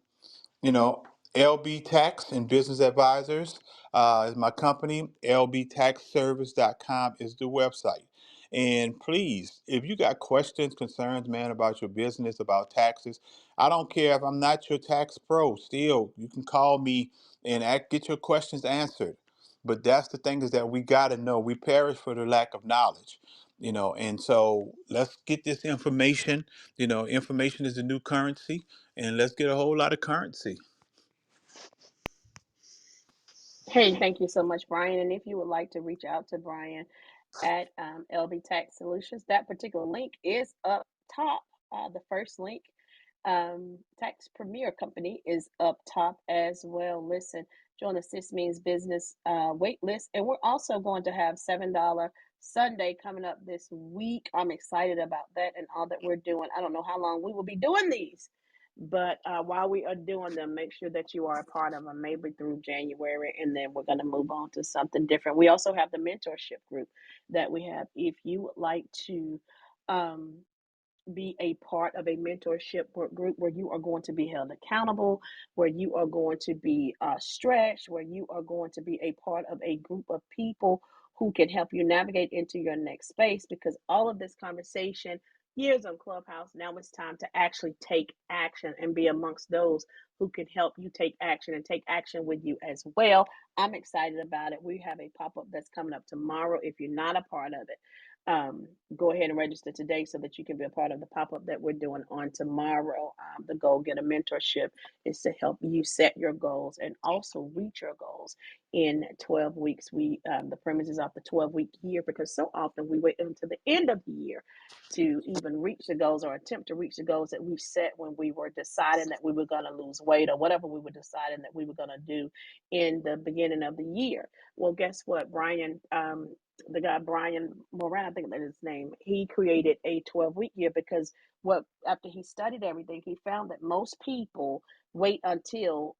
You know, LB Tax and Business Advisors is my company. LBTaxService.com is the website. And please, if you got questions, concerns, man, about your business, about taxes, I don't care if I'm not your tax pro. Still, you can call me and get your questions answered. But that's the thing, is that we got to know. We perish for the lack of knowledge, and so let's get this information. Information is the new currency, and let's get a whole lot of currency. Hey, thank you so much, Brian. And if you would like to reach out to Brian at LB Tax Solutions, that particular link is up top. The first link, Tax Premier Company, is up top as well. Listen, join the Sis Means Business wait list. And we're also going to have $7 Sunday coming up this week. I'm excited about that and all that we're doing. I don't know how long we will be doing these. But while we are doing them, make sure that you are a part of them, maybe through January, and then we're going to move on to something different. We also have the mentorship group that we have. If you would like to um, be a part of a mentorship group where you are going to be held accountable, where you are going to be stretched, where you are going to be a part of a group of people who can help you navigate into your next space, because all of this conversation years on Clubhouse, now it's time to actually take action and be amongst those who can help you take action and take action with you as well. I'm excited about it. We have a pop-up that's coming up tomorrow. If you're not a part of it, go ahead and register today so that you can be a part of the pop-up that we're doing on tomorrow. The Goal Getter Mentorship is to help you set your goals and also reach your goals in 12 weeks. The premise is off the 12-week year, because so often we wait until the end of the year to even reach the goals or attempt to reach the goals that we set when we were deciding that we were going to lose weight or whatever we were deciding that we were going to do in the beginning of the year. Well, guess what, Brian? The guy Brian Moran, I think that's his name, he created a 12-week year because after he studied everything, he found that most people wait until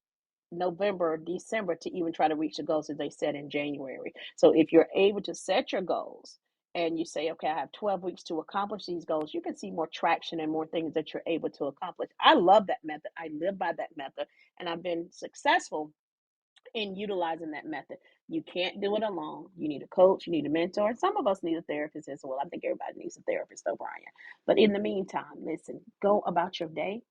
November, December to even try to reach the goals that they set in January. So if you're able to set your goals and you say, okay, I have 12 weeks to accomplish these goals, you can see more traction and more things that you're able to accomplish. I love that method. I live by that method, and I've been successful in utilizing that method. You can't do it alone. You need a coach, you need a mentor. Some of us need a therapist as well. I think everybody needs a therapist, though, Brian. But in the meantime, listen, go about your day,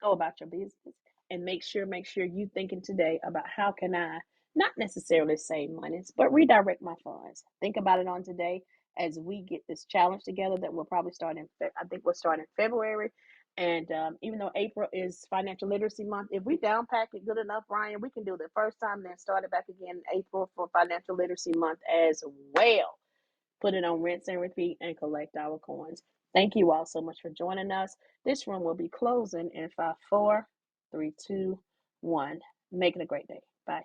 go about your business, and make sure you thinking today about how can I not necessarily save money, but redirect my funds. Think about it on today as we get this challenge together that we'll probably start I think we'll start in February. And even though April is financial literacy month, if we down pack it good enough, Ryan, we can do the first time, then start it back again in April for financial literacy month as well. Put it on rinse and repeat and collect our coins. Thank you all so much for joining us. This room will be closing in 5, 4, 3, 2, 1. Make it a great day. Bye.